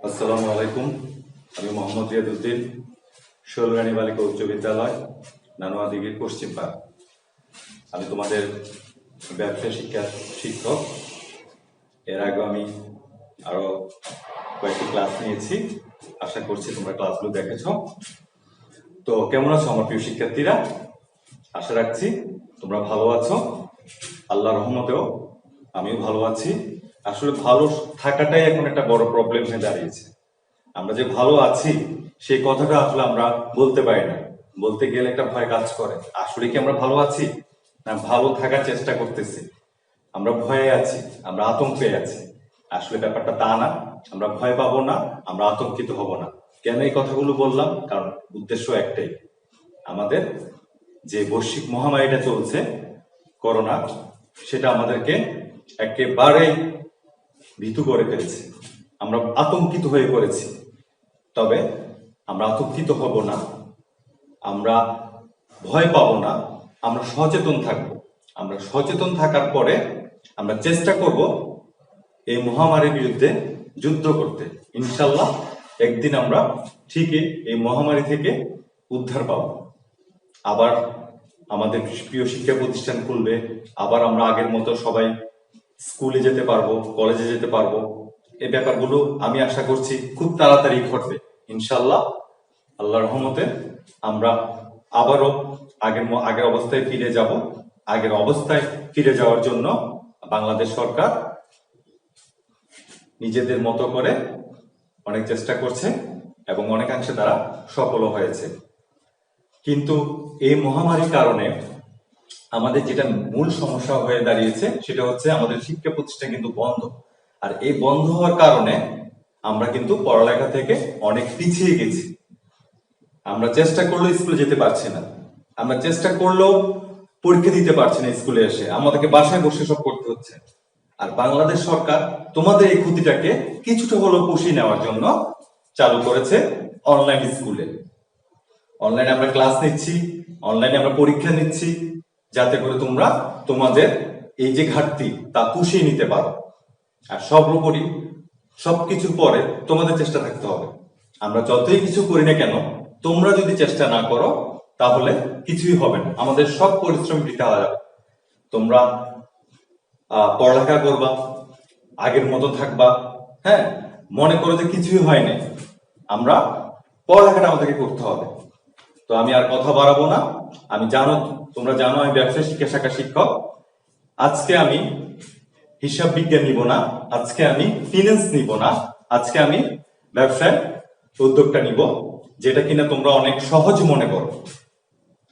আসসালামু আলাইকুম। আমি মোহাম্মদ রিয়াদউদ্দিন, শৈলরানী বালিকা উচ্চ বিদ্যালয়, নানুয়া দিঘির পশ্চিম পাড়। আমি তোমাদের ব্যবসা শিক্ষার শিক্ষক। এর আগে আমি আরো কয়েকটি ক্লাস নিয়েছি, আশা করছি তোমরা ক্লাসগুলো দেখেছো। তো কেমন আছো আমার প্রিয় শিক্ষার্থীরা? আশা রাখছি তোমরা ভালো আছো। আল্লাহর রহমতেও আমিও ভালো আছি। আসলে ভালো থাকাটাই এখন একটা বড় প্রবলেম হয়ে দাঁড়িয়েছে। আমরা যে ভালো আছি সেই কথাটা আসলে আমরা বলতে পারি না, বলতে গেলে একটা ভয় কাজ করে। আসলে কি আমরা ভালো আছি, না ভালো থাকার চেষ্টা করতেছি? আমরা ভয়ে আছি, আমরা আতঙ্কে আছি। আসলে ব্যাপারটা তা না, আমরা ভয় পাবো না, আমরা আতঙ্কিত হব না। কেন এই কথাগুলো বললাম? কারণ উদ্দেশ্য একটাই, আমাদের যে বৈশ্বিক মহামারীটা চলছে করোনা, সেটা আমাদেরকে একেবারে ভীতু করে ফেলেছে। আমরা আতঙ্কিত হয়ে পড়েছি। তবে আমরা আতঙ্কিত হব না, আমরা ভয় পাবো না, আমরা সচেতন থাকব। আমরা সচেতন থাকার পরে আমরা চেষ্টা করব এই মহামারীর বিরুদ্ধে যুদ্ধ করতে। ইনশাল্লাহ একদিন আমরা ঠিকই এই মহামারী থেকে উদ্ধার পাব। আবার আমাদের প্রিয় শিক্ষা প্রতিষ্ঠান খুলবে, আবার আমরা আগের মতো সবাই স্কুলে যেতে পারবো, কলেজে যেতে পারবো। এই ব্যাপারগুলো আমি আশা করছি খুব তাড়াতাড়ি ঘটবে ইনশাল্লাহ। আল্লাহর রহমতে আমরা আবারও আগের অবস্থায় ফিরে যাব। আগের অবস্থায় ফিরে যাওয়ার জন্য বাংলাদেশ সরকার নিজেদের মতো করে অনেক চেষ্টা করছে এবং অনেকাংশে তারা সফলও হয়েছে। কিন্তু এই মহামারীর কারণে আমাদের যেটা মূল সমস্যা হয়ে দাঁড়িয়েছে সেটা হচ্ছে আমাদের শিক্ষা প্রতিষ্ঠান কিন্তু বন্ধ। আর এই বন্ধ হওয়ার কারণে আমরা কিন্তু পড়ালেখা থেকে অনেক পিছিয়ে গেছি। আমরা চেষ্টা করলেও স্কুলে যেতে পারছি না, আমরা চেষ্টা করলেও পরীক্ষা দিতে পারছি না স্কুলে এসে, আমাদেরকে বাসায় বসে সব করতে হচ্ছে। আর বাংলাদেশ সরকার তোমাদের এই ক্ষতিটাকে কিছুটা হলেও পুষিয়ে নেওয়ার জন্য চালু করেছে অনলাইন স্কুলে। অনলাইনে আমরা ক্লাস নিচ্ছি, অনলাইনে আমরা পরীক্ষা নিচ্ছি, যাতে করে তোমরা তোমাদের এই যে ঘাটতি তা পুষিয়ে নিতে পারো। আর সর্বোপরি সবকিছুর পরে তোমাদের চেষ্টা থাকতে হবে। আমরা যতই কিছু করি না কেন, তোমরা যদি চেষ্টা না করো তাহলে কিছুই হবে না, আমাদের সব পরিশ্রম বৃথা হয়ে যাবে। তোমরা পড়ালেখা করবা, আগের মতো থাকবা, হ্যাঁ, মনে করো যে কিছুই হয়নি। আমরা পড়ালেখাটা আমাদেরকে করতে হবে। তো আমি আর কথা বাড়াবো না। তোমরা জানো আমি ব্যবসায় শিক্ষা শাখার শিক্ষক। আজকে আমি হিসাব বিজ্ঞান নিব না, আজকে আমি ফিন্যান্স নিব না, আজকে আমি ব্যবসায় উদ্যোগটা নিব, যেটা কিনা তোমরা অনেক সহজ মনে করো,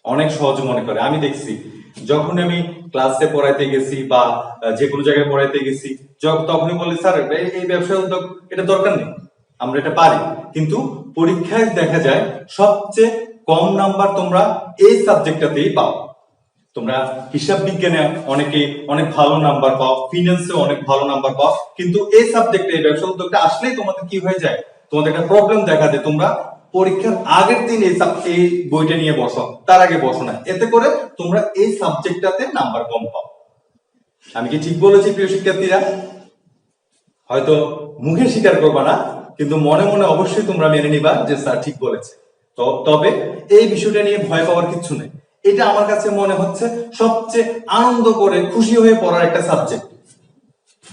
অনেক সহজ মনে করে। আমি দেখছি যখন আমি ক্লাসে পড়াইতে গেছি বা যে কোনো জায়গায় পড়াইতে গেছি, তখনই বলি স্যার এই ব্যবসায় উদ্যোগ এটা দরকার নেই, আমরা এটা পারি। কিন্তু পরীক্ষায় দেখা যায় সবচেয়ে কম নাম্বার তোমরা এই সাবজেক্টটাতেই পাও। তোমরা হিসাব বিজ্ঞানে অনেকে অনেক ভালো নাম্বার পাও, ফিন্যান্সে অনেক ভালো নাম্বার পাও, কিন্তু এই সাবজেক্টে এই ব্যবসা উদ্যোগটা আসলেই তোমাদের কি হয়ে যায়, তোমাদের একটা প্রবলেম দেখা দেয়। তোমরা পরীক্ষার আগের দিন এই বইটা নিয়ে বসো, তার আগে বসো না, এতে করে তোমরা এই সাবজেক্টটাতে নাম্বার কম পাও। আমি কি ঠিক বলেছি প্রিয় শিক্ষার্থীরা? হয়তো মুখে স্বীকার করবা না, কিন্তু মনে মনে অবশ্যই তোমরা মেনে নিবা যে স্যার ঠিক বলেছে। তবে এই বিষয়টা নিয়ে ভয় পাওয়ার কিছু নেই। এটা আমার কাছে মনে হচ্ছে সবচেয়ে আনন্দ করে খুশি হয়ে পড়ার একটা সাবজেক্ট,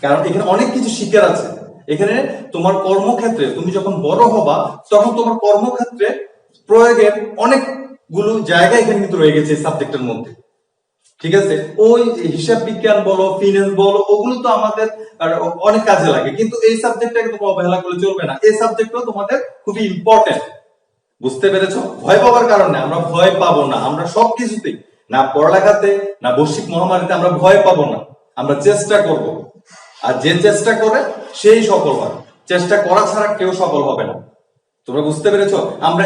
কারণ এখানে অনেক কিছু শিখার আছে। এখানে তোমার কর্মক্ষেত্রে তুমি যখন বড় হবা তখন তোমার কর্মক্ষেত্রে প্রয়োগের অনেকগুলো জায়গা এখানে কিন্তু রয়ে গেছে এই সাবজেক্টের মধ্যে। ঠিক আছে, ওই হিসাব বিজ্ঞান বলো, ফিন্যান্স বলো, ওগুলো তো আমাদের অনেক কাজে লাগে, কিন্তু এই সাবজেক্টটাকে তোমরা অবহেলা করলে চলবে না। এই সাবজেক্টটাও তোমাদের খুবই ইম্পর্টেন্ট। বুঝতে পেরেছো? ভয় পাওয়ার কারণে আমরা ভয় পাবো না, আমরা সবকিছুতেই, না পড়ালেখাতে না বৈশ্বিক মহামারীতে আমরা ভয় পাবো না, আমরা চেষ্টা করব। আর যে চেষ্টা করে সেই সফল হয়, চেষ্টা করা ছাড়া কেউ সফল হবে না। তোমরা বুঝতে পেরেছো? আমরা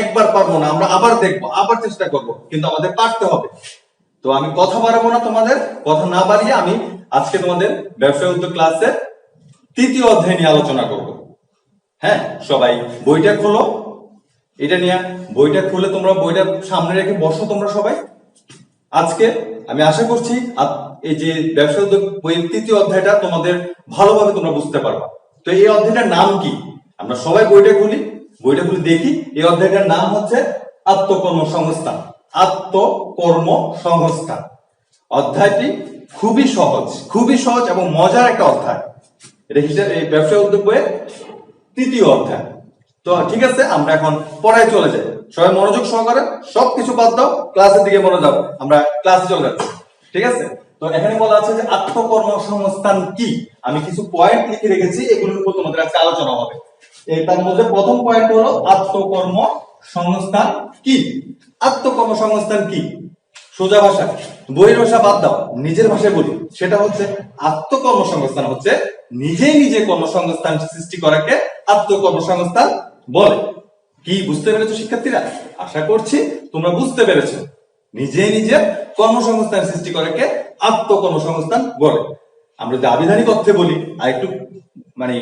একবার পারবো না, আমরা আবার দেখবো, আবার চেষ্টা করব, কিন্তু আমাদের পারতে হবে। তো আমি কথা বাড়াবো না, তোমাদের কথা না বাড়িয়ে আমি আজকে তোমাদের ব্যবসায় উদ্যোগ ক্লাসের 3য় অধ্যায় নিয়ে আলোচনা করব। হ্যাঁ, সবাই বইটা খোলো। এটা নিয়ে বইটা খুলে তোমরা বইটা সামনে রেখে বসো তোমরা সবাই। আজকে আমি আশা করছি এই যে ব্যবসা উদ্যোগ বইয়ের 3য় অধ্যায়টা তোমাদের ভালোভাবে তোমরা বুঝতে পারবা। তো এই অধ্যায়টার নাম কি? আমরা সবাই বইটা খুলি দেখি। এই অধ্যায়টার নাম হচ্ছে আত্মকর্মসংস্থান। আত্মকর্মসংস্থান অধ্যায়টি খুবই সহজ এবং মজার একটা অধ্যায়। এটা হিসাবে এই ব্যবসা উদ্যোগ বইয়ের 3য় অধ্যায়। তো ঠিক আছে, আমরা এখন পড়ায় চলে যাই। সবাই মনোযোগ সহকারে, সবকিছু বাদ দাও, ক্লাসের দিকে মনোযোগ। আমরা ক্লাসে চলে যাচ্ছি, ঠিক আছে? তো এখানে বলা আছে যে আত্মকর্মসংস্থান কি। আমি কিছু পয়েন্ট লিখে রেখেছি, এগুলোর উপর তোমাদের আজকে আলোচনা হবে। তার মধ্যে প্রথম পয়েন্ট হলো আত্মকর্মসংস্থান কি। আত্মকর্মসংস্থান কি? সোজা ভাষা, বইয়ের ভাষা বাদ দাও, নিজের ভাষায় বলি। সেটা হচ্ছে আত্মকর্মসংস্থান হচ্ছে নিজে কর্মসংস্থান সৃষ্টি করাকে আত্মকর্মসংস্থান বলে। কি বুঝতে পেরেছো শিক্ষার্থীরা? আশা করছি তোমরা বুঝতে পেরেছো। নিজে কর্মসংস্থান সৃষ্টি করাকে আত্মকর্মসংস্থান বলে। আমরা যদি আবিধানিক অর্থে বলি আর একটু মানে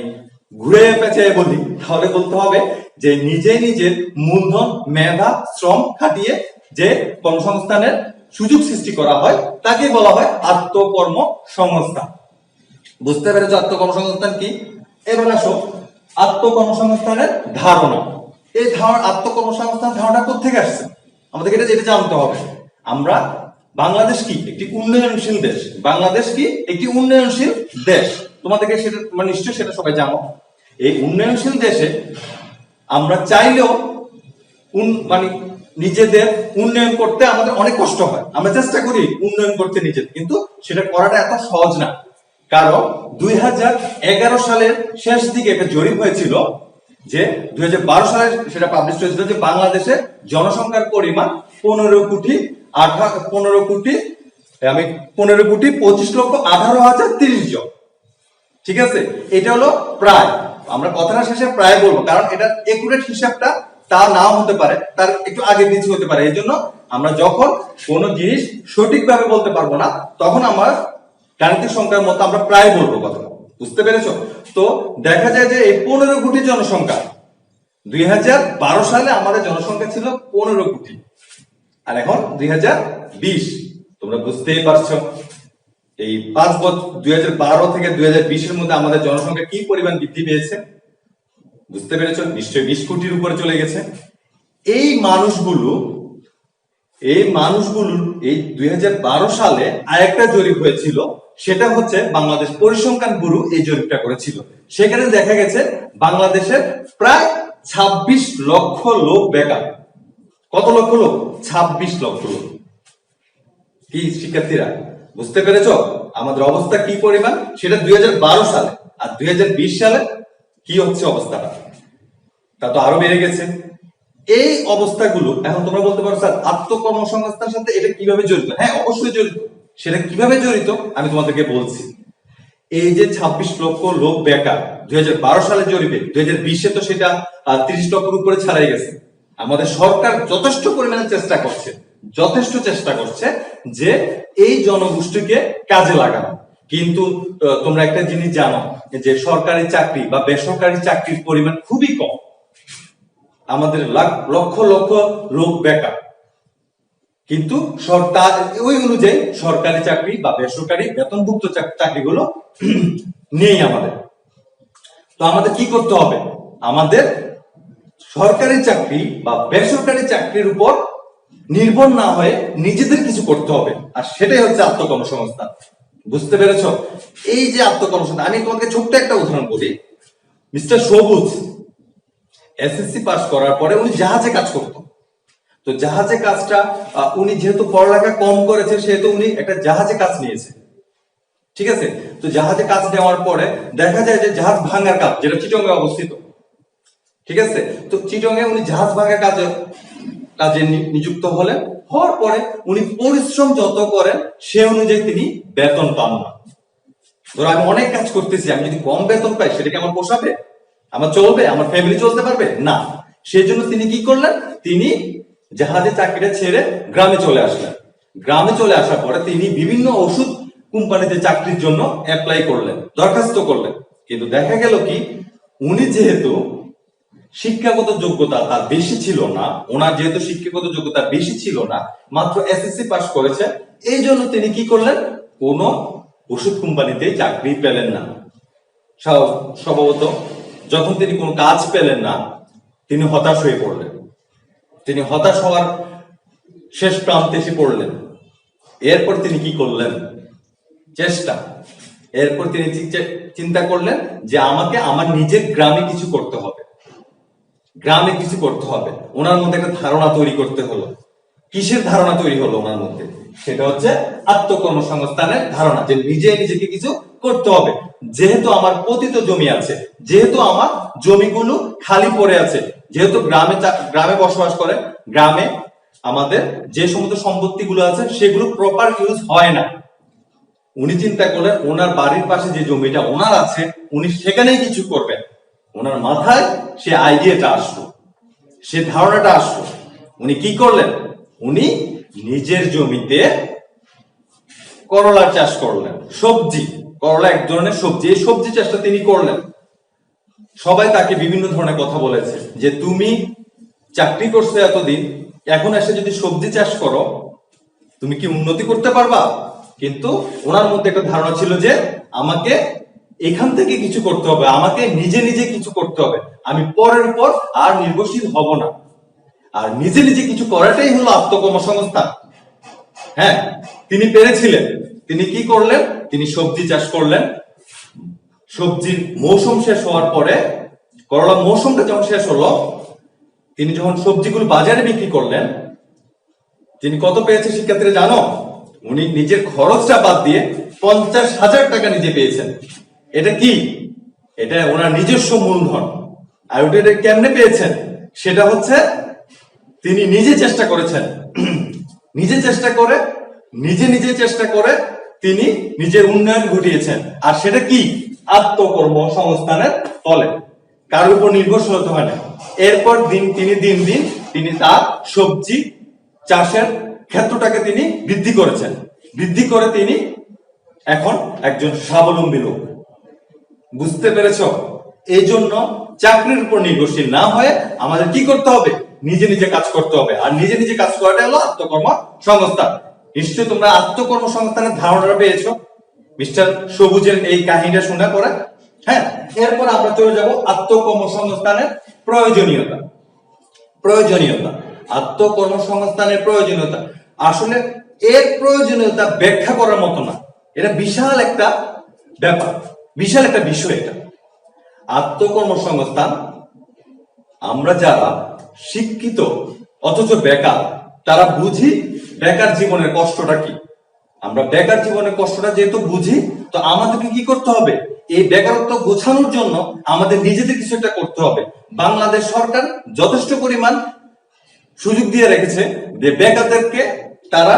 ঘুরে পেঁচিয়ে বলি, তাহলে বলতে হবে যে নিজের মূলধন, মেধা, শ্রম খাটিয়ে যে কর্মসংস্থানের সুযোগ সৃষ্টি করা হয় তাকে বলা হয় আত্মকর্মসংস্থান। বুঝতে পেরেছো আত্মকর্মসংস্থান কি? এবার আসো আত্মকর্মসংস্থানের ধারণা। এই আত্মকর্মসংস্থান ধারণা কোথেকে আসছে আমাদেরকে এটা জানতে হবে। আমরা বাংলাদেশ কি একটি উন্নয়নশীল দেশ। বাংলাদেশ কি একটি উন্নয়নশীল দেশ, তোমাদেরকে সেটা নিশ্চয়ই সেটা সবাই জানো। এই উন্নয়নশীল দেশে আমরা চাইলেও মানে নিজেদের উন্নয়ন করতে আমাদের অনেক কষ্ট হয়। আমরা চেষ্টা করি উন্নয়ন করতে নিজেদের, কিন্তু সেটা করাটা এত সহজ না। কারণ 2011 সালের শেষ দিকে একটা জরিপ হয়েছিল যে 2012 সালে সেটা পাবলিশ হয়েছিল যে বাংলাদেশের জনসংখ্যার পরিমাণ 15,25,18,30 জন। ঠিক আছে, এটা হলো প্রায়, আমরা কথাটা শেষে প্রায় বলবো কারণ এটা একুরেট হিসাবটা তা নাও হতে পারে, তার একটু আগে পিছু হতে পারে। এই জন্য আমরা যখন কোনো জিনিস সঠিকভাবে বলতে পারবো না তখন আমার গাণিতিক সংখ্যার মতো আমরা প্রায় বলবো কথা। বুঝতে পেরেছো? তো দেখা যায় যে এই 15 কোটি জনসংখ্যা 2012 সালে আমাদের জনসংখ্যা ছিল 15 কোটি, আর এখন 2020। তোমরা বুঝতেই পারছো এই 5 বছর 2012 থেকে 2020 এর মধ্যে আমাদের জনসংখ্যা কি পরিমাণ বৃদ্ধি পেয়েছে। বুঝতে পেরেছো? নিশ্চয়ই 20 কোটির উপরে চলে গেছে। এই মানুষগুলো এই 2012 সালে আরেকটা জরিপ হয়েছিল, সেটা হচ্ছে বাংলাদেশ পরিসংখ্যান ব্যুরো এই জরিপটা করেছিল। সেখানে দেখা গেছে বাংলাদেশের প্রায় 26 লক্ষ লোক বেকার। কত লক্ষ লোক? 26 লক্ষ লোক। কি শিক্ষার্থীরা বুঝতে পেরেছো আমাদের অবস্থা কি পরিমাণ? সেটা 2012 সালে, আর 2020 সালে কি হচ্ছে অবস্থাটা, তা তো আরো বেড়ে গেছে। এই অবস্থাগুলো এখন তোমরা বলতে পারো স্যার আত্মকর্মসংস্থানের সাথে এটা কিভাবে জড়িত? হ্যাঁ, অবশ্যই জড়িত। সেটা কিভাবে জড়িত আমি তোমাদেরকে বলছি। এই যে 26 লক্ষ লোক বেকার 2012 সালে জরিপে, 2020-এ তো সেটা 30 লক্ষের উপরে ছাড়াই গেছে। আমাদের সরকার যথেষ্ট পরিমাণে চেষ্টা করছে যে এই জনগোষ্ঠীকে কাজে লাগানো। কিন্তু তোমরা একটা জিনিস জানো যে সরকারি চাকরি বা বেসরকারি চাকরির পরিমাণ খুবই কম। আমাদের লক্ষ লক্ষ লোক বেকার, কিন্তু সরকার ওই অনুযায়ী সরকারি চাকরি বা বেসরকারি বেতনভুক্ত চাকরিগুলো নেই আমাদের। তো আমাদের কি করতে হবে? আমাদের সরকারি চাকরি বা বেসরকারি চাকরির উপর নির্ভর না হয়ে নিজেদের কিছু করতে হবে, আর সেটাই হচ্ছে আত্মকর্মসংস্থান। বুঝতে পেরেছো? এই যে আত্মকর্মসংস্থান, আমি তোমাকে ছোট্ট একটা উদাহরণ বলি। মিস্টার সবুজ এসএসসি পাস করার পরে উনি জাহাজে কাজ করতো। তো জাহাজে কাজটা উনি যেহেতু পড়ালেখা কম করেছে সেহেতু উনি একটা জাহাজে কাজ নিয়েছে। ঠিক আছে, তো জাহাজে কাজ নেওয়ার পরে দেখা যায় যে জাহাজ ভাঙার কাজ, যেটা চিটংয়ে অবস্থিত। ঠিক আছে, তো চিটংয়ে উনি জাহাজ ভাঙার কাজে নিযুক্ত হওয়ার পরে উনি পরিশ্রম যত করেন সে অনুযায়ী তিনি বেতন পান না। ধরো আমি অনেক কাজ করতেছি, আমি যদি কম বেতন পাই সেটা কি আমার পোষাবে? আমার চলবে? আমার ফ্যামিলি চলতে পারবে না। সেই জন্য তিনি কি করলেন? তিনি জাহাজে চাকরিটা ছেড়ে গ্রামে চলে আসলেন। গ্রামে চলে আসার পরে তিনি বিভিন্ন ওষুধ কোম্পানিতে চাকরির জন্য অ্যাপ্লাই করলেন, দরখাস্ত করলেন। কিন্তু দেখা গেল কি, উনি যেহেতু শিক্ষাগত যোগ্যতা তার বেশি ছিল না, শিক্ষাগত যোগ্যতা বেশি ছিল না, মাত্র এসএসসি পাস করেছে, এই জন্য তিনি কি করলেন? কোন ওষুধ কোম্পানিতে চাকরি পেলেন না। স্বভাবত যখন তিনি কোনো কাজ পেলেন না, তিনি হতাশ হয়ে পড়লেন। তিনি হতাশ হওয়ার শেষ প্রান্তে এসে পড়লেন। এরপর তিনি কি করলেন? চেষ্টা। এরপর তিনি চিন্তা করলেন যে আমাকে আমার নিজের গ্রামে কিছু করতে হবে, গ্রামে কিছু করতে হবে। ওনার মধ্যে একটা ধারণা তৈরি করতে হলো। কিসের ধারণা তৈরি হলো ওনার মধ্যে? সেটা হচ্ছে আত্মকর্মসংস্থানের ধারণা, যে নিজে নিজেকে কিছু করতে হবে। যেহেতু আমার পতিত জমি আছে, যেহেতু আমার জমিগুলো খালি পড়ে আছে, যেহেতু গ্রামে বসবাস করে, গ্রামে আমাদের যে সমস্ত সম্পত্তিগুলো আছে সেগুলো প্রপার ইউজ হয় না। উনি চিন্তা করলেন ওনার বাড়ির পাশে যে জমিটা ওনার আছে, উনি সেখানেই কিছু করবেন। ওনার মাথায় সে আইডিয়াটা আসলো, সে ধারণাটা আসলো। উনি কি করলেন? উনি নিজের জমিতে করলার চাষ করলেন। সবজি, করলা এক ধরনের সবজি, এই সবজি চাষটা তিনি করলেন। সবাই তাকে বিভিন্ন ধরনের কথা বলেছে যে তুমি চাকরি করছো এতদিন, এখন এসে যদি সবজি চাষ করো তুমি কি উন্নতি করতে পারবা? কিন্তু ওনার মধ্যে একটা ধারণা ছিল যে আমাকে এখান থেকে কিছু করতে হবে, আমাকে নিজে নিজে কিছু করতে হবে, আমি পরের উপর আর নির্ভরশীল হব না। আর নিজে নিজে কিছু করাটাই হলো আত্মকর্মসংস্থান। হ্যাঁ, তিনি পেরেছিলেন। তিনি কি করলেন? তিনি সবজি চাষ করলেন। সবজির মৌসুম শেষ হওয়ার পরে, করলা মৌসুমটা যখন শেষ হলো, তিনি যখন সবজিগুলো বাজারে বিক্রি করলেন, তিনি কত পেয়েছে শিক্ষার্থীরা জানো? উনি নিজের খরচটা বাদ দিয়ে 50,000 টাকা নিজে পেয়েছেন। এটা কি? এটা ওনার নিজস্ব মূলধন। আর ওটা কেমনে পেয়েছেন? সেটা হচ্ছে তিনি নিজে চেষ্টা করেছেন। নিজে চেষ্টা করে, নিজে চেষ্টা করে তিনি নিজের উন্নয়ন ঘটিয়েছেন। আর সেটা কি? আত্মকর্মসংস্থানের ফলে। কার উপর নির্ভরশীল হতে হয় না। এরপর তিনি দিন দিন তিনি তার সবজি চাষের ক্ষেত্রটাকে তিনি বৃদ্ধি করেছেন। বৃদ্ধি করে তিনি এখন একজন স্বাবলম্বী লোক। বুঝতে পেরেছ? এই জন্য চাকরির উপর নির্ভরশীল না হয়ে আমাদের কি করতে হবে? নিজে নিজে কাজ করতে হবে। আর নিজে নিজে কাজ করাটা হলো আত্মকর্মসংস্থান। নিশ্চয়ই তোমরা আত্মকর্মসংস্থানের ধারণাটা পেয়েছো মিস্টার সবুজের এই কাহিনীটা শোনা পরে। হ্যাঁ, এরপর আমরা চলে যাব আত্মকর্মসংস্থানের প্রয়োজনীয়তা। প্রয়োজনীয়তা, আত্মকর্মসংস্থানের প্রয়োজনীয়তা। আসলে এর প্রয়োজনীয়তা ব্যাখ্যা করার মতো না। এটা বিশাল একটা ব্যাপার, বিশাল একটা বিষয়। এটা আত্মকর্মসংস্থান, আমরা যারা শিক্ষিত অথচ বেকার, তারা বুঝি বেকার জীবনের কষ্টটা কি। আমরা বেকার জীবনের কষ্টটা যেহেতু বুঝি, তো আমাদেরকে কি করতে হবে? এই বেকারত্ব গোছানোর জন্য আমাদের নিজেদের কিছু একটা করতে হবে। বাংলাদেশ সরকার যথেষ্ট পরিমাণ সুযোগ দিয়ে রেখেছে যে বেকারদেরকে তারা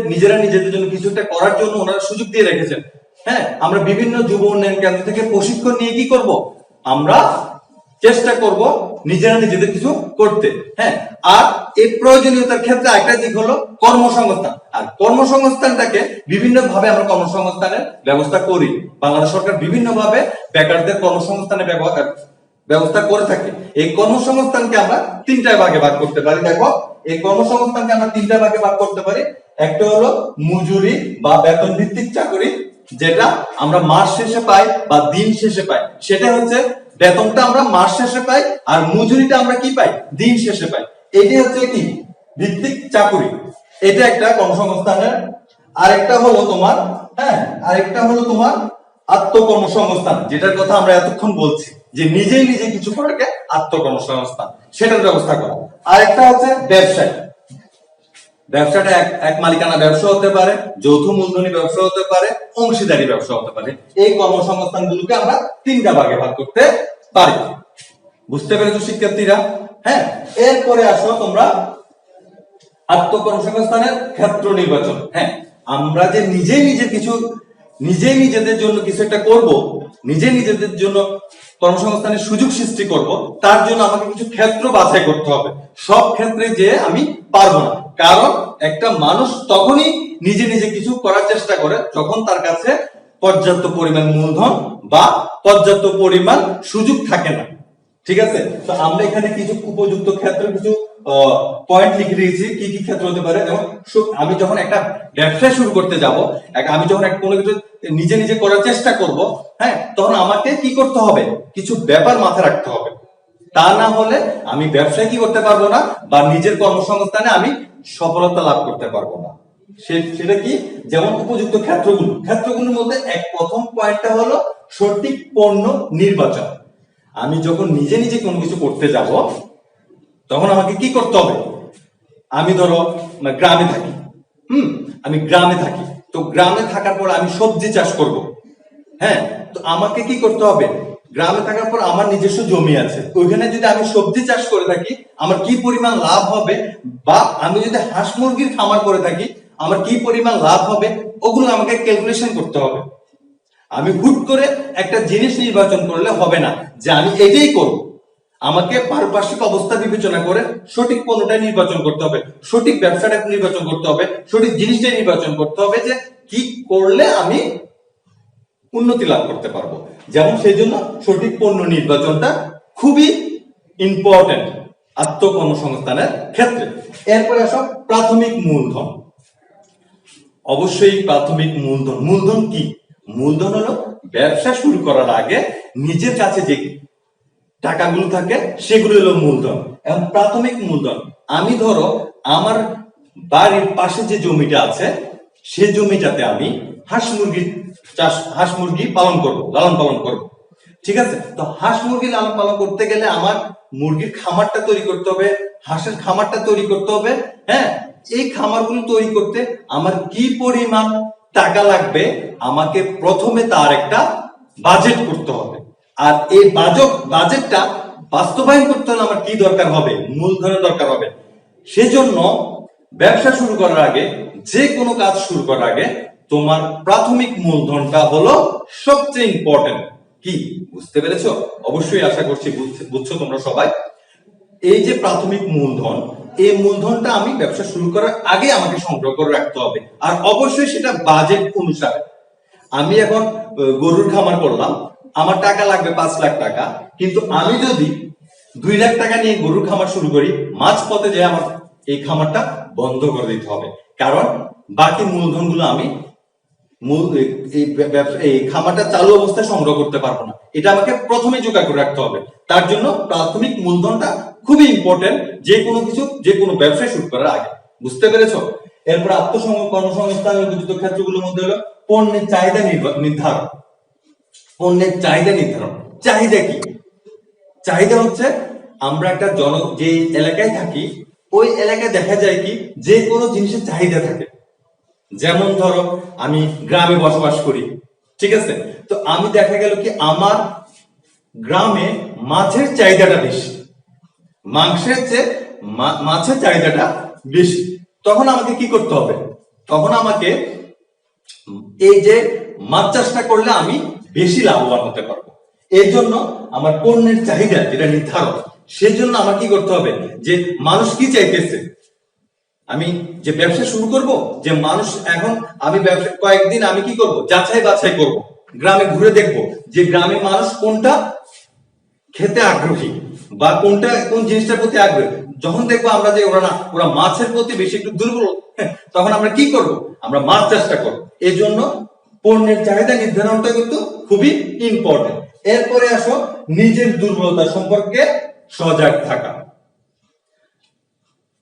নিজেরা নিজেদের জন্য কিছু একটা করার জন্য ওনারা সুযোগ দিয়ে রেখেছেন। হ্যাঁ, আমরা বিভিন্ন যুব উন্নয়ন কেন্দ্র থেকে প্রশিক্ষণ নিয়ে কি করব? আমরা চেষ্টা করব নিজেরা নিজেদের কিছু করতে। হ্যাঁ, আর এই প্রয়োজনীয়তার ক্ষেত্রে একটা দিক হলো কর্মসংস্থান। আর কর্মসংস্থানটাকে বিভিন্ন ভাবে আমরা কর্মসংস্থানের ব্যবস্থা করি। বাংলাদেশ সরকার বিভিন্ন ভাবে বেকারদের কর্মসংস্থানের ব্যবস্থা করে থাকে। এই কর্মসংস্থানকে আমরা তিনটা ভাগে ভাগ করতে পারি। দেখো, এই কর্মসংস্থানকে আমরা তিনটা ভাগে ভাগ করতে পারি। একটা হলো মজুরি বা বেতন ভিত্তিক চাকরি, যেটা আমরা মাস শেষে পাই বা দিন শেষে পাই। সেটা হচ্ছে বেতনটা আমরা মাস শেষে পাই, আর মজুরিটা আমরা কি পাই? দিন শেষে পাই। এটাই হচ্ছে কি ভিত্তিক চাকরি। এটা একটা কর্মসংস্থানের। আরেকটা হলো তোমার, আরেকটা হলো তোমার আত্মকর্মসংস্থান, যেটার কথা আমরা এতক্ষণ বলছি, যে নিজেই নিজে কিছু করাকে আত্মকর্মসংস্থান, সেটার ব্যবস্থা করা। আরেকটা হচ্ছে ব্যবসায়। ব্যবসাটা এক মালিকানা ব্যবসা হতে পারে, যৌথ মূলধনী ব্যবসা হতে পারে, অংশীদারি ব্যবসা হতে পারে। এই কর্মসংস্থানগুলোকে আমরা তিনটা ভাগে ভাগ করতে পারি। বুঝতে পেরেছো শিক্ষার্থীরা? হ্যাঁ, এরপরে আসো তোমরা আত্মকর্মসংস্থানের ক্ষেত্র নির্বাচন। হ্যাঁ, আমরা যে নিজেই নিজেদের জন্য কিছু একটা করব, নিজেদের জন্য কর্মসংস্থানের সুযোগ সৃষ্টি করব, তার জন্য আমাকে কিছু ক্ষেত্র বাছাই করতে হবে। সব ক্ষেত্রে যে আমি পারবো না, কারণ একটা মানুষ তখনই নিজে নিজে কিছু করার চেষ্টা করে যখন তার কাছে পর্যাপ্ত পরিমাণ মূলধন বা পর্যাপ্ত পরিমাণ সুযোগ থাকে না। ঠিক আছে? তো আমরা এখানে কিছু উপযুক্ত ক্ষেত্র, কিছু পয়েন্ট লিখে দিয়েছি কি কি ক্ষেত্র হতে পারে। যেমন আমি যখন একটা ব্যবসা শুরু করতে যাব, আমি যখন কোনো কিছু নিজে নিজে করার চেষ্টা করব, হ্যাঁ, তখন আমাকে কি করতে হবে, কিছু ব্যাপার মাথায় রাখতে হবে। তা না হলে আমি ব্যবসায় কি করতে পারবো না, বা নিজের কর্মসংস্থানে আমি সফলতা লাভ করতে পারবো না। সেটা কি? যেমন উপযুক্ত ক্ষেত্রগুলোর মধ্যে প্রথম পয়েন্টটা হলো সঠিক পণ্য নির্বাচন। আমি যখন নিজে নিজে কোনো কিছু করতে যাব, তখন আমাকে কি করতে হবে? আমি ধরো গ্রামে থাকি, আমি গ্রামে থাকি, তো গ্রামে থাকার পর আমি সবজি চাষ করব। হ্যাঁ, তো আমাকে কি করতে হবে? গ্রামে থাকার পর আমার নিজস্ব জমি আছে, ওইখানে যদি আমি সবজি চাষ করে থাকি আমার কি পরিমাণ লাভ হবে, বা আমি যদি হাঁস মুরগির খামার করে থাকি আমার কি পরিমাণ লাভ হবে, ওগুলো আমাকে ক্যালকুলেশন করতে হবে। আমি হুট করে একটা জিনিস নির্বাচন করলে হবে না যে আমি এটাই করব। আমাকে পারিপার্শ্বিক অবস্থা বিবেচনা করে সঠিক পণ্যটা নির্বাচন করতে হবে, সঠিক ব্যবসাটা নির্বাচন করতে হবে, সঠিক জিনিসটা নির্বাচন করতে হবে, যে কি করলে আমি উন্নতি লাভ করতে পারবো। যেমন সেই জন্য সঠিক পণ্য নির্বাচনটা খুবই ইম্পর্টেন্ট আত্মকর্মসংস্থানের ক্ষেত্রে। এরপরে আসো প্রাথমিক মূলধন। অবশ্যই প্রাথমিক মূলধন কি? মূলধন হলো ব্যবসা শুরু করার আগে নিজের কাছে যে টাকাগুলো থাকে সেগুলো হলো মূলধন। এবং প্রাথমিক মূলধন, আমি ধরো আমার বাড়ির পাশে যে জমিটা আছে সেই জমিটাতে আমি হাঁস মুরগি পালন করব, লালন পালন করব। ঠিক আছে? তো হাঁস মুরগি লালন পালন করতে গেলে আমার মুরগির খামারটা তৈরি করতে হবে, হাঁসের খামারটা তৈরি করতে হবে। হ্যাঁ, এই খামারগুলো তৈরি করতে আমার কি পরিমাণ টাকা লাগবে, আমাকে প্রথমে তার একটা বাজেট করতে হবে। আর এই বাজেটটা বাস্তবায়ন করতে হলে আমার কি দরকার হবে? মূলধনের দরকার হবে। সেজন্য ব্যবসা শুরু করার আগে, যে কোনো কাজ শুরু করার আগে তোমার প্রাথমিক মূলধনটা হলো সবচেয়ে ইম্পর্টেন্ট। কি বুঝতে পেরেছো? অবশ্যই আশা করছি বুঝছো তোমরা সবাই। এই যে প্রাথমিক মূলধন, এই মূলধনটা আমি ব্যবসা শুরু করার আগে আমাকে সংগ্রহ করে রাখতে হবে। আর অবশ্যই সেটা বাজেট অনুসারে। আমি এখন গরুর খামার করলাম, আমার টাকা লাগবে 5 লাখ টাকা, কিন্তু আমি যদি 2 লাখ টাকা নিয়ে গরুর খামার শুরু করি, মাঝপথে যে আমার এই খামারটা বন্ধ করে দিতে হবে। কারণ বাকি মূলধনগুলো আমি এই খামারটা চালু অবস্থায় সংগ্রহ করতে পারবো না। এটা আমাকে প্রথমে জোগাড় করে রাখতে হবে। তার জন্য প্রাথমিক মূলধনটা খুবই ইম্পর্টেন্ট, যে কোনো ব্যবসা শুরু করার আগে। বুঝতে পেরেছো? এরপর কর্মসংস্থানের উপযুক্ত ক্ষেত্রগুলোর মধ্যে হলো পণ্যের চাহিদা নির্ধারণ। পণ্যের চাহিদা নির্ধারণ, চাহিদা কি? চাহিদা হচ্ছে আমরা একটা যে এলাকায় থাকি, ওই এলাকায় দেখা যায় কি যে কোনো জিনিসের চাহিদা থাকে। যেমন ধরো আমি গ্রামে বসবাস করি, ঠিক আছে? তো আমি দেখা গেল কি আমার গ্রামে মাছের চাহিদাটা বেশি, মাংসের চেয়ে মাছের চাহিদাটা বেশি। তখন আমাকে কি করতে হবে? তখন আমাকে এই যে মাছ চাষটা করলে আমি বেশি লাভবান হতে পারবো। এর জন্য আমার পণ্যের চাহিদা যেটা নির্ধারণ, সেজন্য আমার কি করতে হবে? যে মানুষ কি চাইতেছে, আমি যে ব্যবসা শুরু করব, যে মানুষ এখন আমি ব্যবসা কয়েকদিন আমি কি করব? যাচাই বাছাই করব, গ্রামে ঘুরে দেখব যে গ্রামে মানুষ কোনটা খেতে আগ্রহী বা কোন জিনিসটার প্রতি আগ্রহী। যখন দেখবো আমরা যে ওরা মাছের প্রতি বেশি একটু দুর্বল, তখন আমরা কি করব? আমরা মাছ চাষটা করবো। এই জন্য পণ্যের চাহিদা নির্ধারণটা কিন্তু খুবই ইম্পর্টেন্ট। এরপরে আসো নিজের দুর্বলতা সম্পর্কে সজাগ থাকা।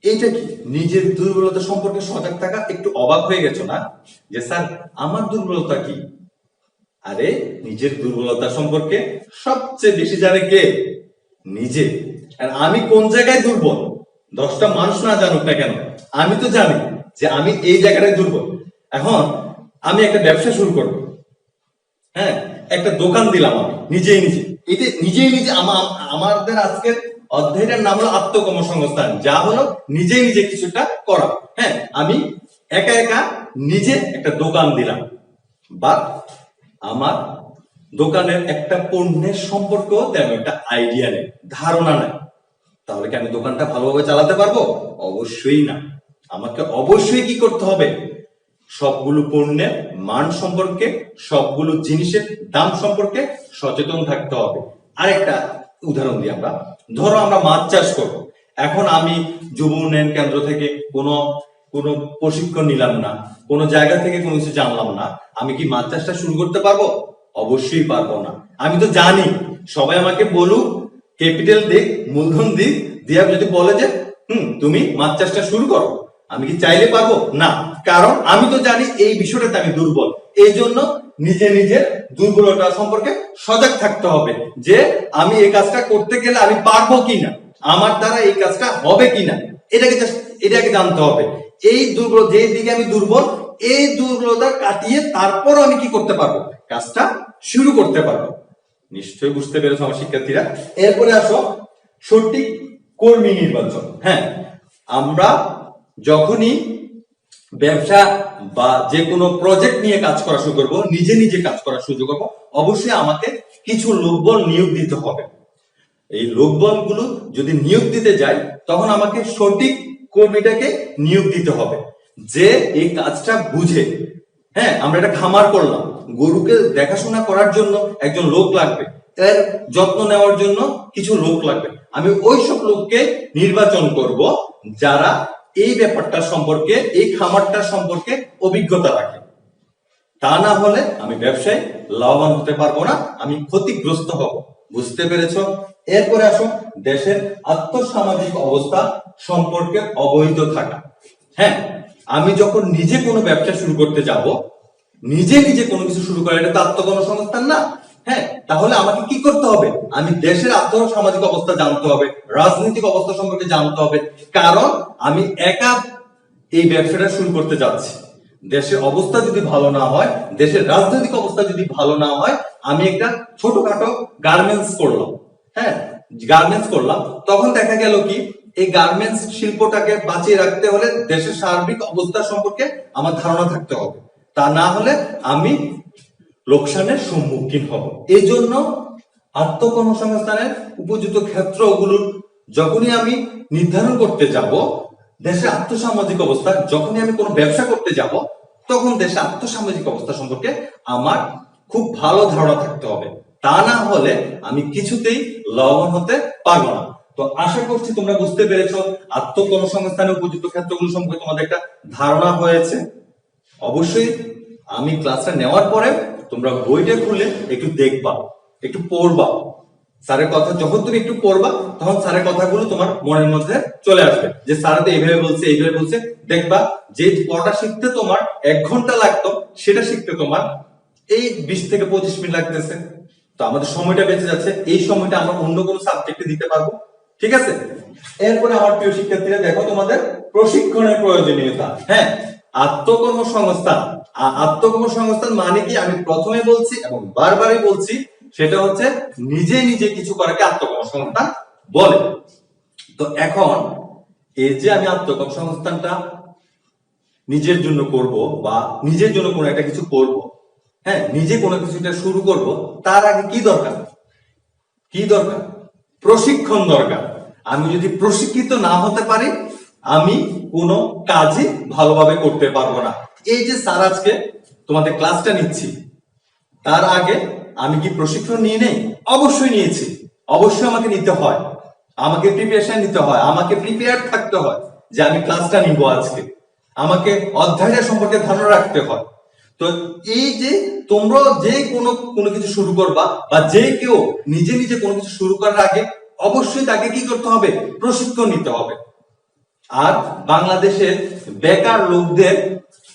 এইটা কি? নিজের দুর্বলতা সম্পর্কে সজাগ থাকা। একটু অবাক হয়ে গেছো না যে স্যার আমার দুর্বলতা কি? আরে নিজের দুর্বলতা সম্পর্কে সবচেয়ে বেশি জানে কে? নিজে। আর আমি কোন জায়গায় দুর্বল 10টা মানুষ না জানুক না কেন, আমি তো জানি যে আমি এই জায়গাটায় দুর্বল। এখন আমি একটা ব্যবসা শুরু করব, হ্যাঁ, একটা দোকান দিলাম আমি নিজেই নিজে। আমাদের আজকের অধ্যায়টার নাম হলো আত্মকর্মসংস্থান, যা হলো নিজেই নিজে কিছুটা করা। হ্যাঁ, আমি একা একা নিজে একটা দোকান দিলাম, বা আমার দোকানের একটা পণ্যের সম্পর্কেও তেমন একটা আইডিয়া নেই, ধারণা নেই। তাহলে কি আমি দোকানটা ভালোভাবে চালাতে পারবো? অবশ্যই না। আমাকে অবশ্যই কি করতে হবে? সবগুলো পণ্যের মান সম্পর্কে, সবগুলো জিনিসের দাম সম্পর্কে সচেতন থাকতে হবে। আরেকটা উদাহরণ দিই আমরা। ধরো আমরা মাছ চাষ করবো। এখন আমি যুব উন্নয়ন কেন্দ্র থেকে কোনো কোনো প্রশিক্ষণ নিলাম না, কোনো জায়গা থেকে কোনো কিছু জানলাম না, আমি কি মাছ চাষটা শুরু করতে পারবো? অবশ্যই পারবো না। আমি তো জানি, সবাই আমাকে বলুক, ক্যাপিটাল দিক, মূলধন দিক, দিয়া যদি বলে যে তুমি মাছ চাষটা শুরু করো, আমি কি চাইলে পারবো? না। কারণ আমি তো জানি এই বিষয়টাতে আমি দুর্বল। এই জন্য নিজের দুর্বলতা সম্পর্কে সজাগ থাকতে হবে যে আমি এই কাজটা করতে গেলে আমি পারবো কিনা, আমার দ্বারা এই কাজটা হবে কিনা, এটাকে জানতে হবে। এই দুর্বল যে দিকে আমি দুর্বল, এই দুর্বলতা কাটিয়ে তারপর আমি কি করতে পারবো, কাজটা শুরু করতে পারবো। নিশ্চয়ই বুঝতে পেরেছো আমার শিক্ষার্থীরা। এরপরে আসো সঠিক কর্মী নির্বাচন। হ্যাঁ, আমরা যখনই ব্যবসা বা যে কোনো প্রজেক্ট নিয়ে কাজ করা শুরু করবো, নিজে কাজ করা শুরু করবো, অবশ্যই আমাকে কিছু লোকবল নিয়োগ দিতে হবে। এই লোকবল গুলো যদি নিয়োগ দিতে যাই, তখন আমাকে সঠিক কর্মীটাকে নিয়োগ দিতে হবে যে এই কাজটা বুঝে। হ্যাঁ, আমরা একটা খামার করলাম, গরুকে দেখাশোনা করার জন্য একজন লোক লাগবে, এর যত্ন নেওয়ার জন্য কিছু লোক লাগবে। আমি ওই সব লোককে নির্বাচন করব যারা এই ব্যাপারটা সম্পর্কে, এই খামারটা সম্পর্কে অভিজ্ঞতা রাখে। তা না হলে আমি ব্যবসায় লাভবান হতে পারবো না, আমি ক্ষতিগ্রস্ত হব। বুঝতে পেরেছো? এরপরে আসো দেশের আর্থসামাজিক অবস্থা সম্পর্কে অবহিত থাকা। হ্যাঁ, আমি যখন নিজে কোনো ব্যবসা শুরু করতে যাব, নিজে কোনো কিছু শুরু করা, এটা তো আত্মকর্মসংস্থান না। হ্যাঁ, তাহলে আমাকে কি করতে হবে? আমি দেশের আর্থসামাজিক অবস্থা জানতে হবে, রাজনৈতিক অবস্থা সম্পর্কে জানতে হবে। কারণ আমি একা এই ব্যবসাটা শুরু করতে যাচ্ছি। দেশের অবস্থা যদি ভালো না হয়, দেশের রাজনৈতিক অবস্থা যদি ভালো না হয়, আমি একটা ছোটখাটো গার্মেন্টস করলাম। হ্যাঁ, গার্মেন্টস করলাম, তখন দেখা গেল কি এই গার্মেন্টস শিল্পটাকে বাঁচিয়ে রাখতে হলে দেশের সার্বিক অবস্থা সম্পর্কে আমার ধারণা থাকতে হবে। তা না হলে আমি লোকসানের সম্মুখীন হব। এই জন্য আত্মকর্মসংস্থানের উপযুক্ত ক্ষেত্রগুলো যখনই আমি নির্ধারণ করতে যাব, দেশের আর্থসামাজিক অবস্থা, যখনই আমি কোনো ব্যবসা করতে যাব, তখন দেশের আর্থসামাজিক অবস্থা সম্পর্কে আমার খুব ভালো ধারণা থাকতে হবে। তা না হলে আমি কিছুতেই লাভবান হতে পারবো না। তো আশা করছি তোমরা বুঝতে পেরেছো, আত্মকর্মসংস্থানের উপযুক্ত ক্ষেত্রগুলো সম্পর্কে তোমাদের একটা ধারণা হয়েছে। অবশ্যই আমি ক্লাসটা নেওয়ার পরে তোমরা বইটা খুলে একটু দেখবা, একটু পড়বা। স্যারের কথা যখন তুমি একটু পড়বা, তখন স্যারের কথাগুলো তোমার মনের মধ্যে চলে আসবে যে স্যার তো এইভাবে বলছে। দেখবা যে পড়াটা শিখতে তোমার 1 ঘন্টা লাগতো, সেটা শিখতে তোমার এই 20 থেকে 25 মিনিট লাগতেছে। তো আমাদের সময়টা বেঁচে যাচ্ছে, এই সময়টা আমরা অন্য কোনো সাবজেক্টে দিতে পারবো। ঠিক আছে? এরপরে আমার প্রিয় শিক্ষার্থীরা, দেখো তোমাদের প্রশিক্ষণের প্রয়োজনীয়তা। হ্যাঁ, আত্মকর্মসংস্থান মানে কি? আমি প্রথমে বলছি এবং বারবারই বলছি, সেটা হচ্ছে নিজে কিছু করাকে আত্মকর্মসংস্থান বলে। তো এখন এই যে আমি আত্মকর্মসংস্থানটা নিজের জন্য করব বা নিজের জন্য কোনো একটা কিছু করব, হ্যাঁ, নিজে কোনো কিছুটা শুরু করব, তার আগে কি দরকার? প্রশিক্ষণ দরকার। আমি যদি প্রশিক্ষিত না হতে পারি, আমি কোনো কাজই ভালোভাবে করতে পারবো না। এই যে স্যার আজকে তোমাদের ক্লাসটা নিচ্ছি, তার আগে আমি কি প্রশিক্ষণ নিয়ে নেই? অবশ্যই নিয়েছি। অবশ্যই আমাকে নিতে হয়, আমাকে প্রিপারেশন নিতে হয়, আমাকে প্রিপেয়ার থাকতে হয় যে আমি ক্লাসটা নিব আজকে। আমাকে অধ্যায়টা সম্পর্কে ধারণা রাখতে হয়। তো এই যে তোমরা যে কোনো কিছু শুরু করবা, বা যে কেউ নিজে কোনো কিছু শুরু করার আগে অবশ্যই তাকে কি করতে হবে? প্রশিক্ষণ নিতে হবে। আর বাংলাদেশের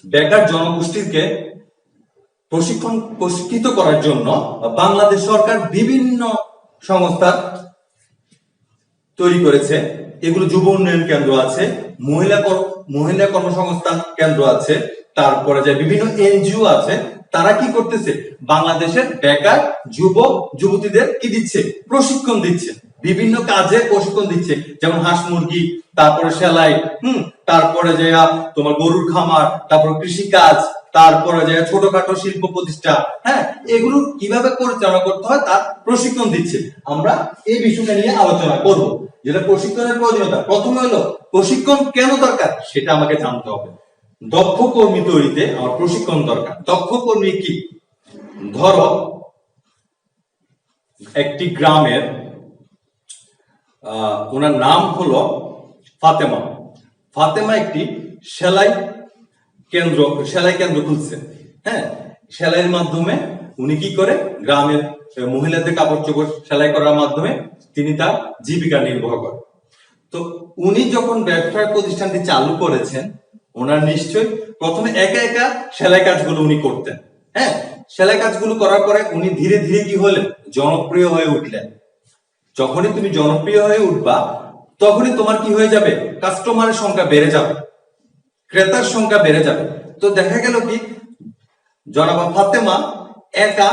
বেকার জনগোষ্ঠীকে প্রশিক্ষিত করার জন্য বাংলাদেশ সরকার বিভিন্ন সংস্থা তৈরি করেছে। এগুলো যুব উন্নয়ন কেন্দ্র আছে, মহিলা কর্মসংস্থান কেন্দ্র আছে, তারপরে যে বিভিন্ন এনজিও আছে। তারা কি করতেছে? বাংলাদেশের বেকার যুবক যুবতীদের কি দিচ্ছে? প্রশিক্ষণ দিচ্ছে, বিভিন্ন কাজে প্রশিক্ষণ দিচ্ছে। যেমন হাঁস মুরগি, তারপরে সেলাই, তারপরে যে তোমার গরুর খামার, তারপরে কৃষি কাজ, তারপরে যে ছোটখাটো শিল্প প্রতিষ্ঠা, হ্যাঁ, এগুলো কিভাবে পরিচালনা করতে হয় তার প্রশিক্ষণ দিচ্ছে। আমরা এই বিষয়টা নিয়ে আলোচনা করব। যেটা প্রশিক্ষণের প্রয়োজনীয়তা, প্রথমে হলো প্রশিক্ষণ কেন দরকার সেটা আমাকে জানতে হবে। দক্ষ কর্মী তৈরিতে আমার প্রশিক্ষণ দরকার। দক্ষ কর্মী কি? ধরো একটি গ্রামের ওনার নাম হলো ফাতেমা। ফাতেমা একটি সেলাই কেন্দ্র খুলছে। হ্যাঁ, সেলাইয়ের মাধ্যমে উনি কি করে গ্রামের মহিলাদের কাপড় চোপড় সেলাই করার মাধ্যমে তিনি তার জীবিকা নির্বাহ করেন। তো উনি যখন ব্যবসায় প্রতিষ্ঠানটি চালু করেছেন, ওনার নিশ্চয় প্রথমে একা একা সেলাই কাজগুলো উনি করতেন। হ্যাঁ, সেলাই কাজগুলো করার পরে উনি ধীরে ধীরে কি হলেন, জনপ্রিয় হয়ে উঠলেন। যখনই তুমি জনপ্রিয় হয়ে উঠবা, তখনই তোমার কি হয়ে যাবে, কাস্টমারের সংখ্যা বেড়ে যাবে, ক্রেতার সংখ্যা বেড়ে যাবে। তো দেখা গেল কি, জনাবা ফাতেমা একা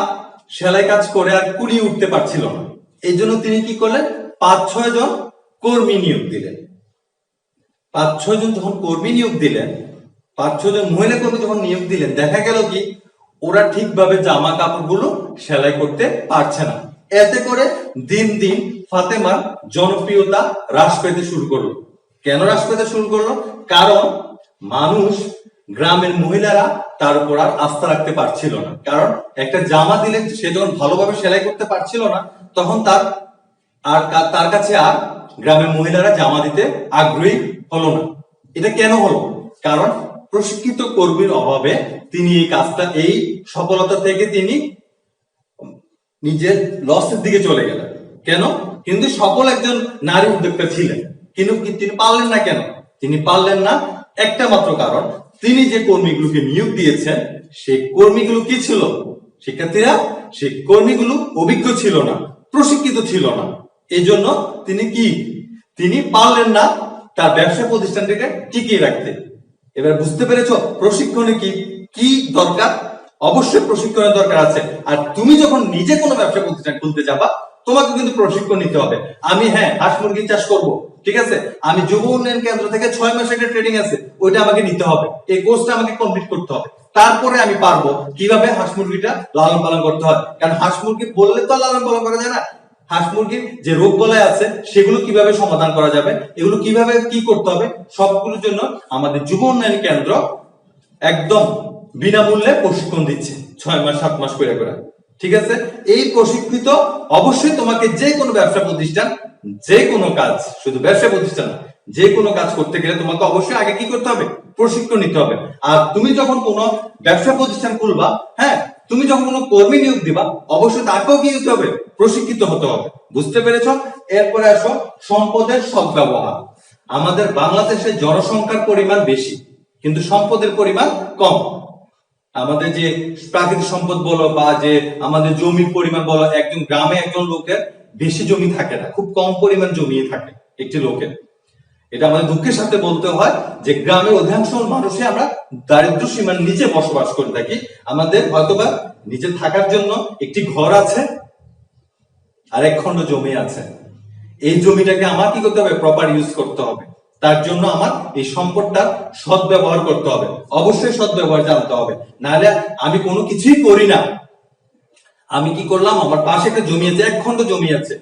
সেলাই কাজ করে আর কুড়িয়ে উঠতে পারছিল না। এই জন্য তিনি কি করলেন, 5-6 জন কর্মী নিয়োগ দিলেন। 5-6 জন যখন কর্মী নিয়োগ দিলেন, 5-6 জন মহিলা কর্মী যখন নিয়োগ দিলেন, দেখা গেল কি ওরা ঠিকভাবে জামা কাপড়গুলো সেলাই করতে পারছে না। এতে করে দিন দিন ফাতেমার জনপ্রিয়তা হ্রাস পেতে শুরু করলো। কেন হ্রাস পেতে শুরু করলো? কারণ মানুষ, গ্রামের মহিলারা তার উপর আর আস্থা রাখতে পারছিল না। কারণ একটা জামা দিলে সে যখন ভালোভাবে সেলাই করতে পারছিল না, তখন তার কাছে আর গ্রামের মহিলারা জামা দিতে আগ্রহী হলো না। এটা কেন হলো? কারণ প্রশিক্ষিত কর্মীর অভাবে তিনি এই সফলতা থেকে তিনি নিজের লসের দিকে চলে গেলেন। কেন? কিন্তু সফল একজন নারী উদ্যোক্তা ছিলেন, কিন্তু তিনি পারলেন না। কেন তিনি পারলেন না? একটা মাত্র কারণ, তিনি যে কর্মীগুলোকে নিয়োগ দিয়েছেন সেই কর্মীগুলো কি ছিল শিক্ষার্থীরা? সেই কর্মীগুলো অভিজ্ঞ ছিল না, প্রশিক্ষিত ছিল না। এই জন্য তিনি পারলেন না তার ব্যবসা প্রতিষ্ঠানটিকে টিকিয়ে রাখতে। এবার বুঝতে পেরেছো প্রশিক্ষণে কি দরকার? অবশ্যই প্রশিক্ষণের দরকার আছে। আর তুমি যখন নিজে কোনো ব্যবসা প্রতিষ্ঠান খুলতে যাবা, তোমাকে কিন্তু প্রশিক্ষণ নিতে হবে। আমি হাঁস মুরগি চাষ করব, ঠিক আছে, আমি যুব উন্নয়ন কেন্দ্র থেকে 6 মাসের একটা ট্রেনিং আছে, ওইটা আমাকে নিতে হবে, এই কোর্সটা আমাকে কমপ্লিট করতে হবে। তারপরে আমি পারবো কিভাবে হাঁস মুরগিটা লালন পালন করতে হয়। কারণ হাঁস মুরগি বললে তো লালন পালন করা যায় না। হাঁস মুরগির যে রোগ বলয় আছে সেগুলো কিভাবে সমাধান করা যাবে, এগুলো কিভাবে কি করতে হবে, সবগুলোর জন্য আমাদের যুব উন্নয়ন কেন্দ্র একদম বিনামূল্যে প্রশিক্ষণ দিচ্ছে, 6 মাস 7 মাস করে করে। ঠিক আছে, এই প্রশিক্ষিত অবশ্যই তোমাকে যে কোনো ব্যবসা প্রতিষ্ঠান, যে কোনো কাজ, শুধু ব্যবসা প্রতিষ্ঠান না, যে কোনো কাজ করতে গেলে তোমাকে অবশ্যই আগে কি করতে হবে, প্রশিক্ষণ নিতে হবে। আর তুমি যখন কোনো ব্যবসা প্রতিষ্ঠান খুলবা, তুমি যখন কোনো কর্মী নিয়োগ দিবা, অবশ্যই তাকেও কি হতে হবে, প্রশিক্ষিত হতে হবে। বুঝতে পেরেছো? এরপরে আসো সম্পদের সদ্ব্যবহার। আমাদের বাংলাদেশে জনসংখ্যার পরিমাণ বেশি, কিন্তু সম্পদের পরিমাণ কম। আমাদের যে প্রাকৃতিক সম্পদ বলো বা যে আমাদের জমির পরিমাণ বলো, একজন গ্রামে একজন লোকের বেশি জমি থাকে না, খুব কম পরিমাণ জমি থাকে একটি লোকের। এটা আমাদের দুঃখের সাথে বলতে হয় যে গ্রামের অধিকাংশ মানুষই আমরা দারিদ্র সীমার নিচে বসবাস করে থাকি। আমাদের হয়তোবা নিজে থাকার জন্য একটি ঘর আছে আর 1 খণ্ড জমি আছে। এই জমিটাকে আমার কি করতে হবে, প্রপার ইউজ করতে হবে। তার জন্য আমার এই সম্পদটা সদ্ব্যবহার করতে হবে, অবশ্যই সদ্ব্যবহার জানতে হবে। নাহলে আমি কোনো কিছুই করি না। আমি কি করলাম, আমার পাশে একটা জমি আছে, 1 খণ্ড জমি আছে,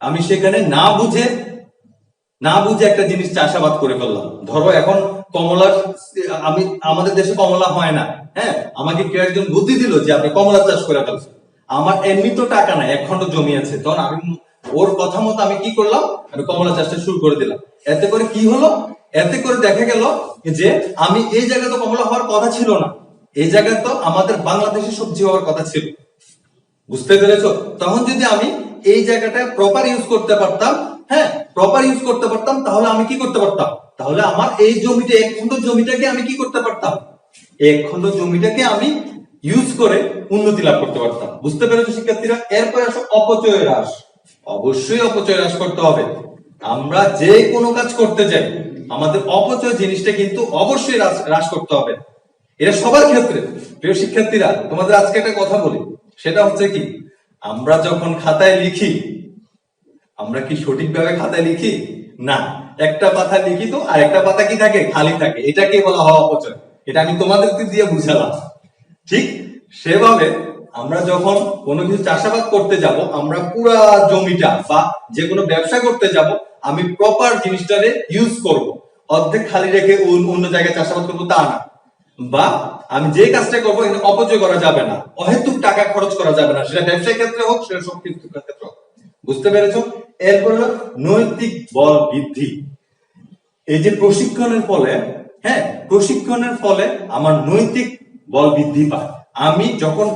আমি সেখানে না বুঝে একটা জিনিস চাষাবাদ করে ফেললাম। ধরো এখন আমাদের দেশে কমলা হয় না, আমাকে কেউ একজন বুদ্ধি দিল যে আপনি কমলা চাষ করে ফেলছেন। আমার এমনি তো টাকা নাই, 1 খণ্ড জমি আছে, তখন আমি ওর কথা মতো আমি কি করলাম, আমি কমলা চাষটা শুরু করে দিলাম। এতে করে কি হলো, এতে করে দেখা গেল যে আমি এই জায়গায় তো কমলা হওয়ার কথা ছিল না, এই জায়গায় তো আমাদের বাংলাদেশি সবজি হওয়ার কথা ছিল। বুঝতে পেরেছো? তখন যদি আমি এই জায়গাটা প্রপার ইউজ করতে পারতাম, তাহলে আমি কি করতে পারতাম, তাহলে আমার এই জমিটা 1 খণ্ড জমিটাকে আমি কি করতে পারতাম, 1 খণ্ড জমিটাকে আমি ইউজ করে উন্নতি লাভ করতে পারতাম। বুঝতে পেরেছো শিক্ষার্থীরা? এরপর আসো অপচয় হ্রাস। অবশ্যই অপচয় হ্রাস করতে হবে। আমরা যে কোনো কাজ করতে যাই, আমাদের অপচয় জিনিসটা কিন্তু অবশ্যই হ্রাস করতে হবে। এটা সবার ক্ষেত্রে। প্রিয় শিক্ষার্থীরা, তোমাদের আজকে একটা কথা বলি, সেটা হচ্ছে কি, আমরা যখন খাতায় লিখি, আমরা কি সঠিকভাবে খাতায় লিখি? না, একটা পাতা লিখি তো আর একটা পাতা কি থাকে, খালি থাকে। এটাকে বলা হয় অপচয়। এটা আমি তোমাদেরকে দিয়ে বুঝালাম। ঠিক সেভাবে আমরা যখন কোনো কিছু চাষাবাদ করতে যাব, আমরা পুরা জমিটা বা যে কোনো ব্যবসা করতে যাব, আমি প্রপার জিনিসটারে ইউজ করব, অর্ধেক খালি রেখে অন্য জায়গায় চাষাবাদ করবো তা না। বা আমি যে কাজটা করবো এখানে অপচয় করা যাবে না, অহেতুক টাকা খরচ করা যাবে না, সেটা ব্যবসায়িক ক্ষেত্রে হোক, সেটা সব ক্ষেত্রে হোক। বুঝতে পেরেছো? এরপর হলো নৈতিক বল বৃদ্ধি। এই যে প্রশিক্ষণের ফলে, হ্যাঁ, প্রশিক্ষণের ফলে আমার নৈতিক বল বৃদ্ধি পায়। আমি যখন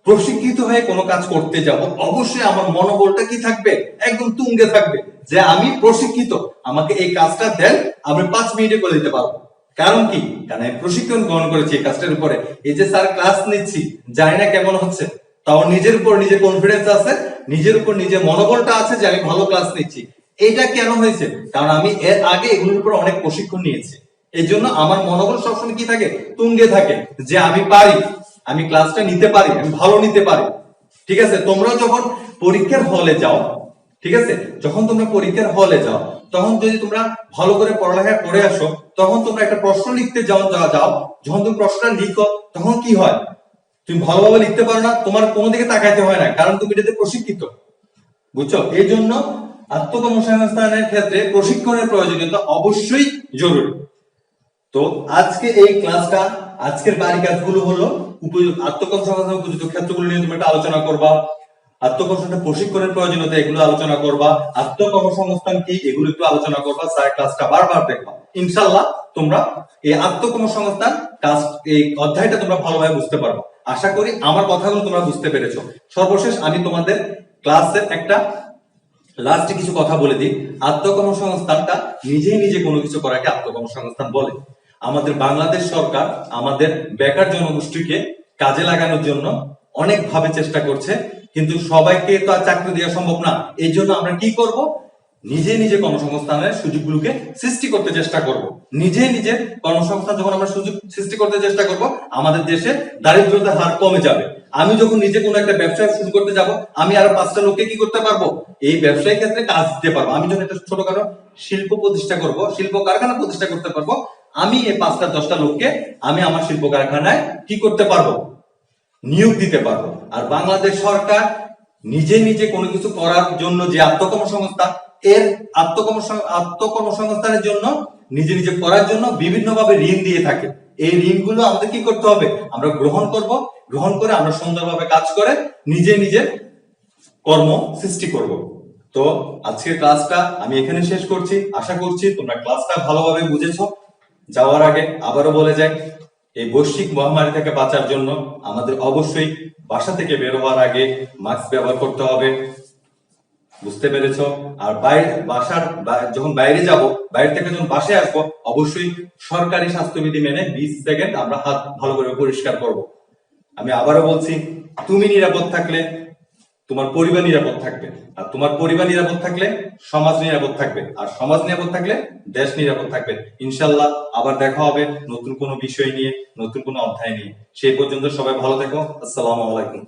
প্রশিক্ষিত হয়ে কোনো কাজ করতে যাব, অবশ্যই আমার মনোবলটা কি থাকবে, একদম তুঙ্গে থাকবে, যে আমি প্রশিক্ষিত, আমাকে এই কাজটা দেন, আমি 5 মিনিটে করে দিতে পারবো। কারণ কি? কারণ আমি প্রশিক্ষণ গ্রহণ করেছি এই কাজটার উপরে। এই যে স্যার ক্লাস নিচ্ছি, জানি না কেমন হচ্ছে, তাও নিজের উপর নিজের কনফিডেন্স আছে, নিজের উপর নিজের মনোবলটা আছে যে আমি ভালো ক্লাস নিচ্ছি। এটা কেন হয়েছে? কারণ আমি এর আগে এগুলোর উপর অনেক প্রশিক্ষণ নিয়েছি। এই জন্য আমার মনোবল সবসময় কি থাকে, তুঙ্গে থাকে, যে আমি পারি, আমি ক্লাসটা নিতে পারি, আমি ভালো নিতে পারি। ঠিক আছে? তোমরা যখন পরীক্ষার হলে যাও, ঠিক আছে, যখন তোমরা পরীক্ষার হলে যাও, তখন যদি তোমরা ভালো করে পড়ালেখা করে আসো, তখন তোমরা একটা প্রশ্ন লিখতে যাও, যখন তুমি প্রশ্নটা লিখো, তখন কি হয়, তুমি ভালোভাবে লিখতে পারো না, তোমার কোনো দিকে তাকাইতে হয় না, কারণ তুমি এটাতে প্রশিক্ষিত। বুঝছো? এই জন্য আত্মকর্মসংস্থানের ক্ষেত্রে প্রশিক্ষণের প্রয়োজনীয়তা অবশ্যই জরুরি। তো আজকে এই ক্লাসটা, আজকের বাড়ি কাজগুলো হলো আত্মকর্মসংস্থান উপযুক্ত ক্ষেত্রগুলো নিয়ে তুমি একটা আলোচনা করবা, আত্মকর্মসংস্থান প্রশিক্ষণের প্রয়োজনীয়তা এগুলো আলোচনা করবা, আত্মকর্মসংস্থান কি এগুলো একটু আলোচনা করবা, স্যার ক্লাসটা বারবার দেখবা। ইনশাআল্লাহ তোমরা এই আত্মকর্মসংস্থান কাজ, এই অধ্যায়টা তোমরা ভালোভাবে বুঝতে পারবে। আশা করি আমার কথাগুলো তোমরা বুঝতে পেরেছো। সর্বশেষ আমি তোমাদের ক্লাসের একটা লাস্টে কিছু কথা বলে দিই। আত্মকর্মসংস্থানটা নিজেই নিজে কোনো কিছু করাকে আত্মকর্মসংস্থান বলে। আমাদের বাংলাদেশ সরকার আমাদের বেকার জনগোষ্ঠীকে কাজে লাগানোর জন্য অনেক ভাবে চেষ্টা করছে, কিন্তু সবাইকে তো আর চাকরি দেওয়া সম্ভব না। এই জন্য আমরা কি করব, নিজে নিজে কর্মসংস্থানের সুযোগগুলোকে সৃষ্টি করতে চেষ্টা করব। নিজে নিজে কর্মসংস্থান যখন আমরা সুযোগ সৃষ্টি করতে চেষ্টা করব, আমাদের দেশে দারিদ্রতার হার কমে যাবে। আমি যখন নিজে কোনো একটা ব্যবসা শুরু করতে যাব, আমি আরো 5টা লোককে কি করতে পারবো, এই ব্যবসায়ী ক্ষেত্রে কাজ দিতে পারবো। আমি যখন একটা ছোটখাটো শিল্প প্রতিষ্ঠা করব, শিল্প কারখানা প্রতিষ্ঠা করতে পারবো, আমি এই 5টা 10টা লোককে আমি আমার শিল্প কারখানায় কি করতে পারবো, নিয়োগ দিতে পারবো। আর বাংলাদেশ সরকার নিজে নিজে কোনো কিছু করার জন্য যে আত্মকর্মসংস্থান, এর আত্মকর্মসংস্থানের জন্য নিজে নিজে করার জন্য বিভিন্নভাবে ঋণ দিয়ে থাকে। এই ঋণগুলো আমাদের কি করতে হবে, আমরা গ্রহণ করব, গ্রহণ করে আমরা সুন্দরভাবে কাজ করে নিজে নিজে কর্ম সৃষ্টি করব। তো আজকের ক্লাসটা আমি এখানে শেষ করছি। আশা করছি তোমরা ক্লাসটা ভালোভাবে বুঝেছো। যাওয়ার আগে আবারও বলে যাই, এই বৈশ্বিক মহামারী থেকে বাঁচার জন্য আমাদের অবশ্যই বাসা থেকে বের হওয়ার আগে মাস্ক ব্যবহার করতে হবে। বুঝতে পেরেছো? আর যখন বাইরে যাব, বাইরে থেকে যখন বাসায় আসবো, অবশ্যই সরকারি স্বাস্থ্যবিধি মেনে 20 সেকেন্ড আমরা হাত ভালো করে পরিষ্কার করব। আমি আবারও বলছি, তুমি নিরাপদ থাকলে তোমার পরিবার নিরাপদ থাকবে, আর তোমার পরিবার নিরাপদ থাকলে সমাজ নিরাপদ থাকবে, আর সমাজ নিরাপদ থাকলে দেশ নিরাপদ থাকবে। ইনশাআল্লাহ আবার দেখা হবে নতুন কোনো বিষয় নিয়ে, নতুন কোনো অধ্যায় নিয়ে। সেই পর্যন্ত সবাই ভালো থেকো। আসসালামু আলাইকুম।